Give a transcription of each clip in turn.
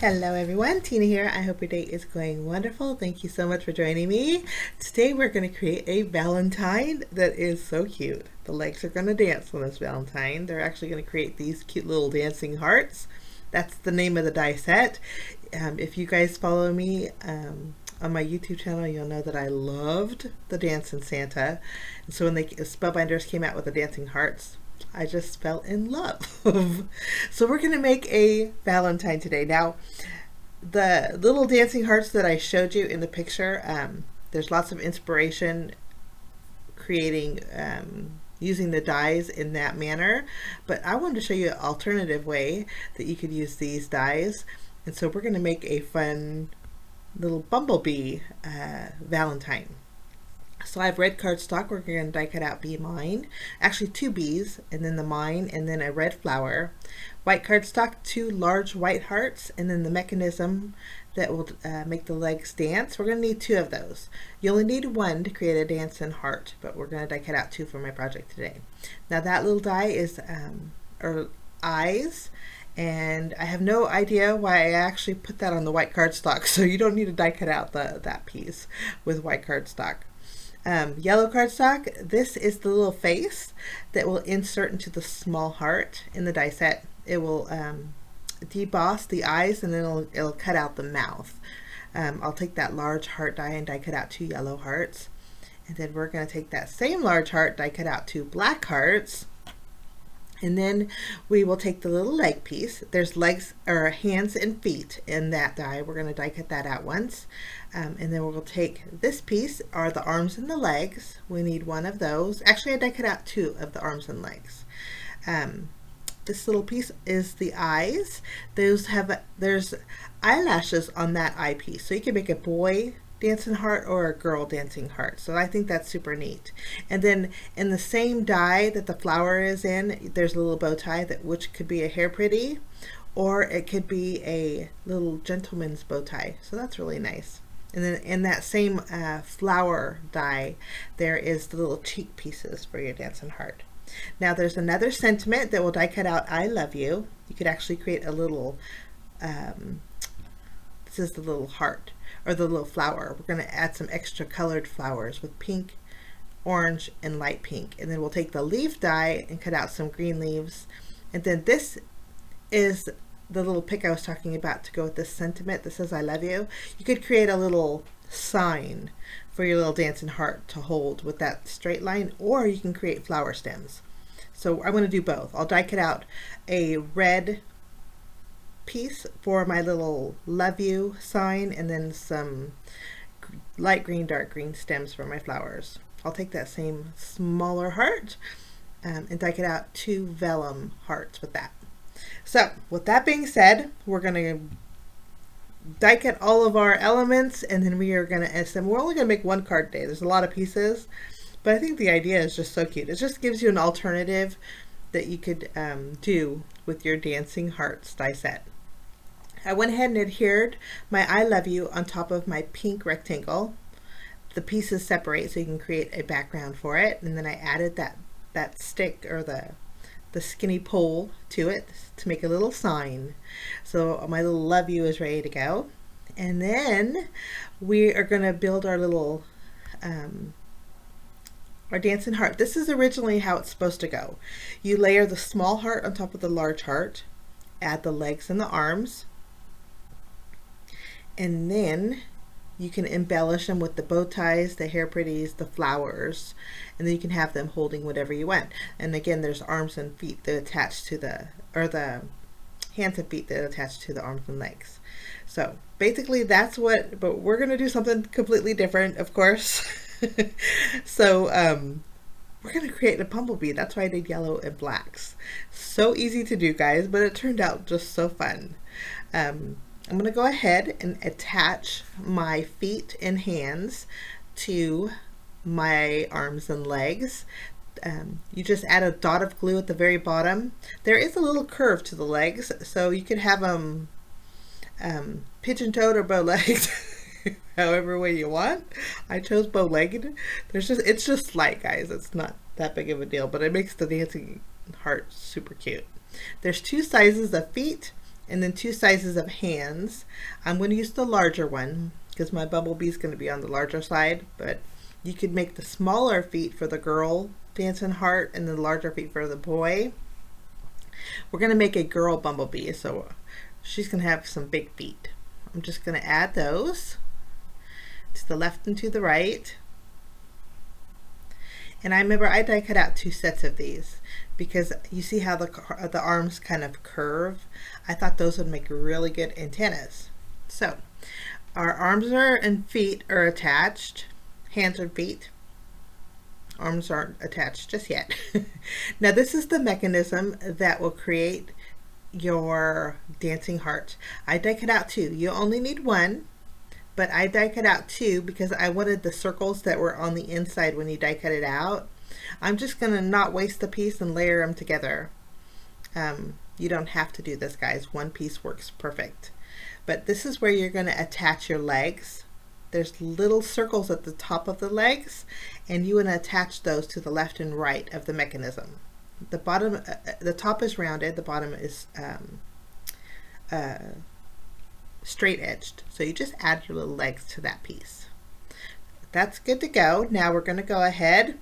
Hello everyone, Tina here. I hope your day is going wonderful. Thank you so much for joining me. Today we're going to create a Valentine that is so cute. The legs are going to dance on this Valentine. They're actually going to create these cute little dancing hearts. That's the name of the die set. If you guys follow me on my YouTube channel, you'll know that I loved the Dancin Santa. And so when the Spellbinders came out with the dancing hearts, I just fell in love. So we're going to make a Valentine today. Now, the little dancing hearts that I showed you in the picture, there's lots of inspiration creating, using the dies in that manner. But I wanted to show you an alternative way that you could use these dies. And so we're going to make a fun little bumblebee Valentine. So I have red cardstock. We're going to die cut out bee mine, actually 2 bees, and then the mine, and then a red flower. White cardstock, 2 large white hearts, and then the mechanism that will make the legs dance. We're going to need 2 of those. You only need 1 to create a dancing heart, but we're going to die cut out 2 for my project today. Now that little die is eyes, and I have no idea why I actually put that on the white cardstock, so you don't need to die cut out that piece with white cardstock. Yellow cardstock, this is the little face that will insert into the small heart in the die set. It will deboss the eyes, and then it'll cut out the mouth. I'll take that large heart die and die cut out 2 yellow hearts, and then we're going to take that same large heart, die cut out 2 black hearts, and then we will take the little leg piece. There's legs or hands and feet in that die. We're going to die cut that out once. And then we'll take this piece, are the arms and the legs. We need 1 of those. Actually, I die cut out 2 of the arms and legs. This little piece is the eyes. There's eyelashes on that eye piece. So you can make a boy dancing heart or a girl dancing heart. So I think that's super neat. And then in the same die that the flower is in, there's a little bow tie which could be a hair pretty, or it could be a little gentleman's bow tie. So that's really nice. And then in that same flower die, there is the little cheek pieces for your dancing heart. Now there's another sentiment that will die cut out I love you. You could actually create a little, this is the little heart, or the little flower. We're going to add some extra colored flowers with pink, orange, and light pink. And then we'll take the leaf die and cut out some green leaves. And then this is the little pick I was talking about to go with this sentiment that says I love you. You could create a little sign for your little dancing heart to hold with that straight line, or you can create flower stems. So I'm going to do both. I'll die cut out a red piece for my little love you sign, and then some light green, dark green stems for my flowers. I'll take that same smaller heart and die cut out 2 vellum hearts with that. So with that being said, we're going to die cut all of our elements, and then we are going to assemble. We're only going to make 1 card today. There's a lot of pieces, but I think the idea is just so cute. It just gives you an alternative that you could do with your dancing hearts die set. I went ahead and adhered my I love you on top of my pink rectangle. The pieces separate so you can create a background for it, and then I added that stick, or the skinny pole to it to make a little sign. So my little love you is ready to go. And then we are going to build our little our dancing heart. This is originally how it's supposed to go. You layer the small heart on top of the large heart, add the legs and the arms, and then you can embellish them with the bow ties, the hair pretties, the flowers, and then you can have them holding whatever you want. And again, there's arms and feet that attach to the hands and feet that attach to the arms and legs. So basically that's but we're going to do something completely different, of course. So we're going to create a bumblebee. That's why I did yellow and blacks. So easy to do, guys, but it turned out just so fun. I'm going to go ahead and attach my feet and hands to my arms and legs. You just add a dot of glue at the very bottom. There is a little curve to the legs, so you could have them pigeon-toed or bow-legged, however way you want. I chose bow-legged. It's just slight, guys. It's not that big of a deal, but it makes the dancing heart super cute. There's 2 sizes of feet. and then 2 sizes of hands. I'm going to use the larger one because my bumblebee is going to be on the larger side, but you could make the smaller feet for the girl Dancin Heart and the larger feet for the boy. We're going to make a girl bumblebee, so she's going to have some big feet. I'm just going to add those to the left and to the right. And I remember I die cut out 2 sets of these because you see how the arms kind of curve. I thought those would make really good antennas. So our arms and feet are attached, hands and feet. Arms aren't attached just yet. Now this is the mechanism that will create your dancing heart. I die cut out 2. You only need 1, but I die cut out 2 because I wanted the circles that were on the inside when you die cut it out. I'm just gonna not waste the piece and layer them together. You don't have to do this, guys. 1 piece works perfect. But this is where you're gonna attach your legs. There's little circles at the top of the legs, and you want to attach those to the left and right of the mechanism. The bottom, the top is rounded, the bottom is straight edged. So you just add your little legs to that piece. That's good to go. Now we're going to go ahead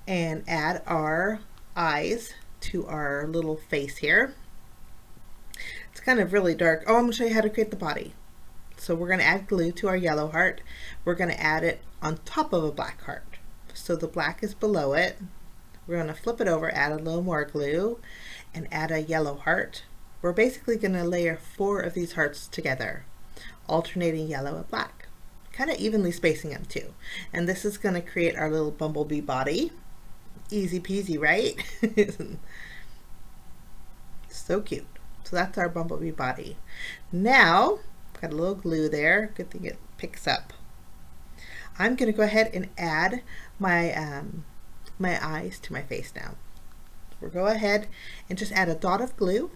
and add our eyes to our little face here. It's kind of really dark. Oh, I'm going to show you how to create the body. So we're going to add glue to our yellow heart. We're going to add it on top of a black heart. So the black is below it. We're going to flip it over, add a little more glue, and add a yellow heart. We're basically going to layer 4 of these hearts together, alternating yellow and black, kind of evenly spacing them too. And this is going to create our little bumblebee body. Easy peasy, right? So cute. So that's our bumblebee body. Now, got a little glue there. Good thing it picks up. I'm going to go ahead and add my my eyes to my face now. We'll go ahead and just add a dot of glue.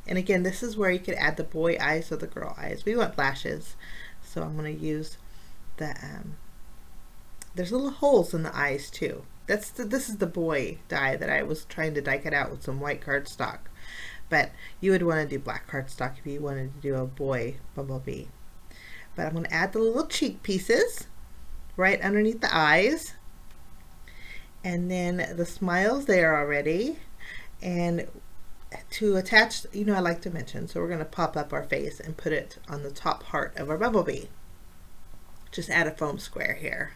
And again, this is where you could add the boy eyes or the girl eyes. We want lashes, so I'm going to use the there's little holes in the eyes too. This is the boy die that I was trying to die cut out with some white cardstock. But you would want to do black cardstock if you wanted to do a boy bumblebee. But I'm going to add the little cheek pieces right underneath the eyes. And then the smile's there already. And to attach, you know I like to mention, so we're going to pop up our face and put it on the top heart of our bumblebee. Just add a foam square here.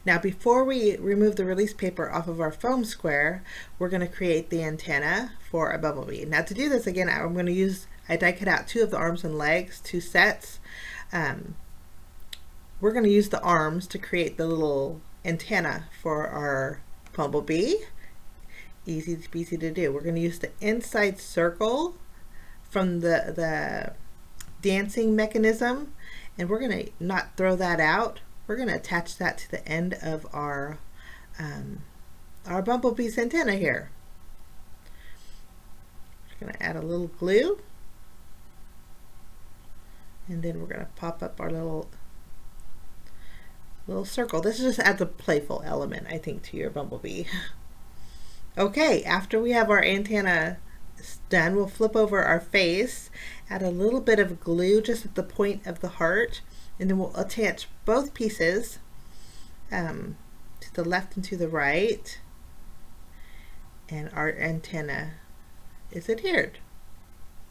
Now before we remove the release paper off of our foam square, we're going to create the antenna for a bumblebee. Now to do this, again, I'm going to use, I die cut out 2 of the arms and legs, 2 sets. We're going to use the arms to create the little antenna for our bumblebee. Easy peasy to do. We're going to use the inside circle from the dancing mechanism, and we're going to not throw that out. We're going to attach that to the end of our bumblebee's antenna here. We're going to add a little glue, and then we're going to pop up our little circle. This just adds a playful element, I think, to your bumblebee. Okay, after we have our antenna done, we'll flip over our face, add a little bit of glue just at the point of the heart, and then we'll attach both pieces to the left and to the right, and our antenna is adhered.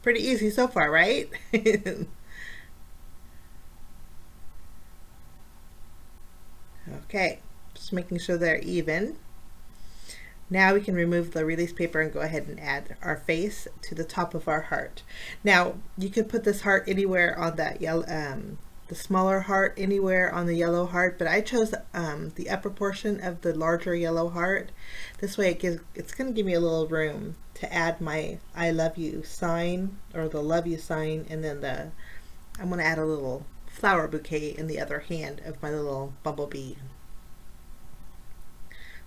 Pretty easy so far, right? Okay, just making sure they're even. Now we can remove the release paper and go ahead and add our face to the top of our heart. Now you could put this heart anywhere on that yellow, the smaller heart anywhere on the yellow heart, but I chose the upper portion of the larger yellow heart. This way it's going to give me a little room to add my I love you sign, or the love you sign, and then I'm going to add a little flower bouquet in the other hand of my little bumblebee.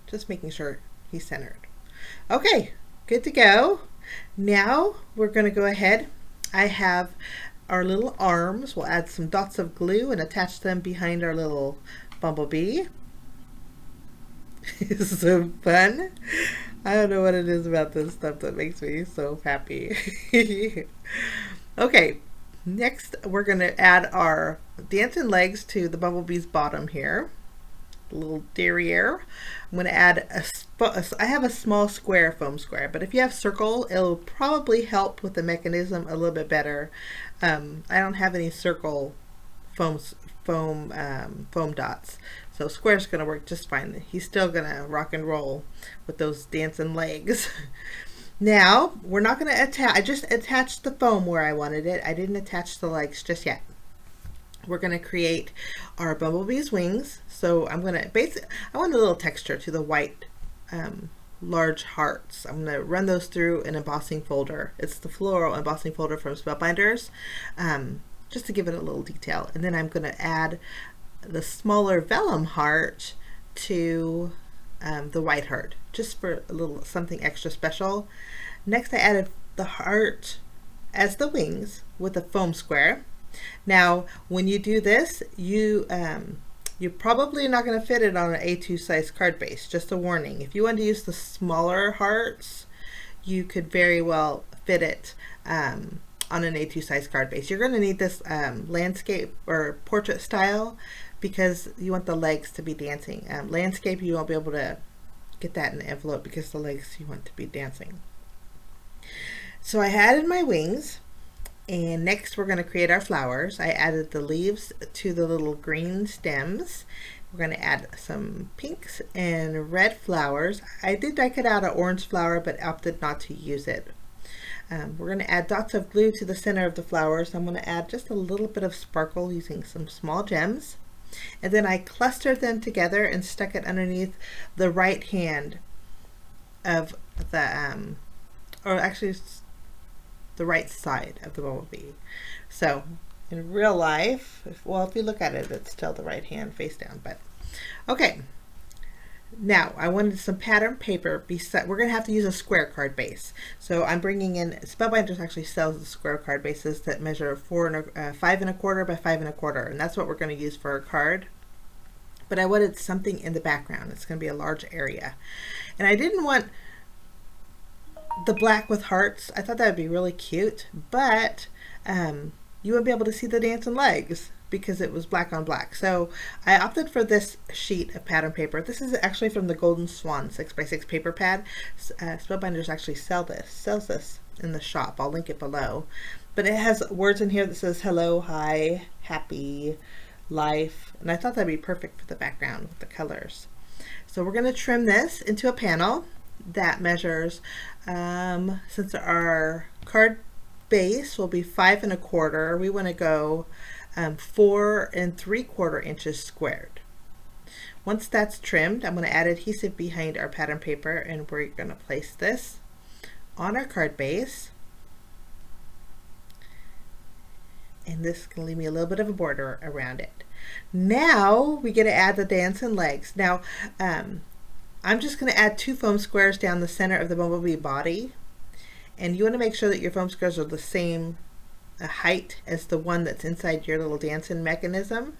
Just making sure he's centered. Okay, good to go. Now we're going to go ahead. I have our little arms. We'll add some dots of glue and attach them behind our little bumblebee. This is so fun. I don't know what it is about this stuff that makes me so happy. Okay, next we're going to add our dancing legs to the bumblebee's bottom here. A little derriere. I'm going to add I have a small square foam square, but if you have circle, it'll probably help with the mechanism a little bit better. I don't have any circle foam dots, so square's going to work just fine. He's still going to rock and roll with those dancing legs. Now we're not going to attach. I just attached the foam where I wanted it. I didn't attach the legs just yet. We're going to create our bumblebee's wings. So I'm going to I want a little texture to the white large hearts. I'm going to run those through an embossing folder. It's the floral embossing folder from Spellbinders, just to give it a little detail. And then I'm going to add the smaller vellum heart to the white heart, just for a little something extra special. Next I added the heart as the wings with a foam square. Now when you do this, you're probably not going to fit it on an A2 size card base. Just a warning. If you want to use the smaller hearts, you could very well fit it on an A2 size card base. You're going to need this landscape or portrait style because you want the legs to be dancing. Landscape, you won't be able to get that in the envelope because the legs you want to be dancing. So I added my wings. And next we're going to create our flowers. I added the leaves to the little green stems. We're going to add some pinks and red flowers. I did cut out an orange flower but opted not to use it. We're going to add dots of glue to the center of the flowers. I'm going to add just a little bit of sparkle using some small gems. And then I clustered them together and stuck it underneath the right hand of the, or actually the right side of the bumblebee. So in real life, if you look at it, it's still the right hand face down, but okay. Now I wanted some pattern paper. We're going to have to use a square card base. So I'm bringing in, Spellbinders actually sells the square card bases that measure 5 1/4 by 5 1/4, and that's what we're going to use for our card. But I wanted something in the background. It's going to be a large area. And I didn't want the black with hearts. I thought that would be really cute, but you wouldn't be able to see the dancing legs because it was black on black. So I opted for this sheet of pattern paper. This is actually from the Golden Swan 6x6 paper pad. Spellbinders actually sells this in the shop. I'll link it below. But it has words in here that says hello, hi, happy, life, and I thought that'd be perfect for the background with the colors. So we're going to trim this into a panel that measures, since our card base will be 5 1/4, we want to go 4 3/4 inches squared. Once that's trimmed, I'm going to add adhesive behind our pattern paper, and we're going to place this on our card base. And this can leave me a little bit of a border around it. Now we get to add the dancing legs. Now I'm just going to add 2 foam squares down the center of the bumblebee body, and you want to make sure that your foam squares are the same height as the one that's inside your little dancing mechanism.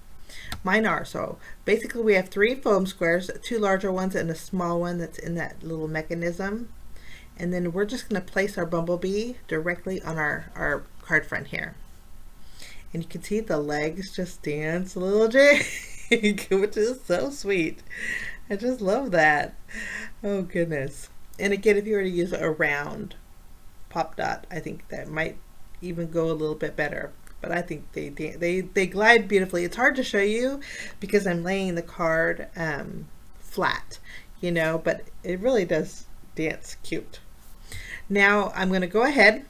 Mine are. So basically we have 3 foam squares, 2 larger ones and a small one that's in that little mechanism, and then we're just going to place our bumblebee directly on our card front here. And you can see the legs just dance a little jig, which is so sweet. I just love that. Oh goodness. And again, if you were to use a round pop dot, I think that might even go a little bit better. But I think they glide beautifully. It's hard to show you because I'm laying the card flat, you know, but it really does dance cute. Now I'm going to go ahead,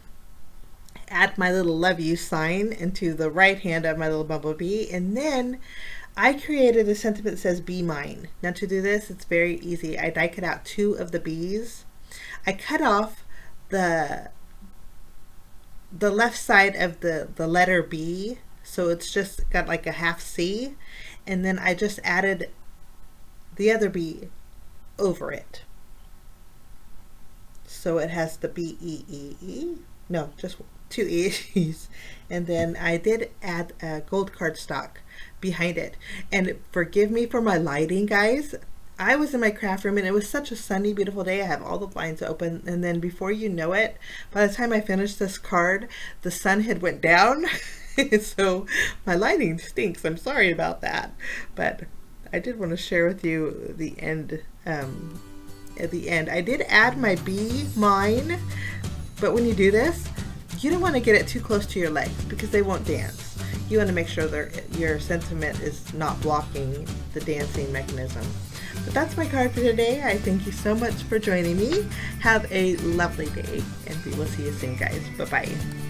add my little love you sign into the right hand of my little bumblebee, and then I created a sentiment that says be mine. Now to do this, it's very easy. I die cut out 2 of the bees. I cut off the left side of the letter B, so it's just got like a half C, and then I just added the other B over it. So it has the B-E-E-E, no, just 2 E's, and then I did add a gold cardstock behind it. And forgive me for my lighting, guys. I was in my craft room and it was such a sunny, beautiful day. I have all the blinds open, and then before you know it, by the time I finished this card, the sun had went down. So my lighting stinks. I'm sorry about that, but I did want to share with you the end. At the end, I did add my bee mine, but when you do this, you don't want to get it too close to your legs because they won't dance. You want to make sure that your sentiment is not blocking the dancing mechanism. But that's my card for today. I thank you so much for joining me. Have a lovely day, and we will see you soon, guys. Bye-bye.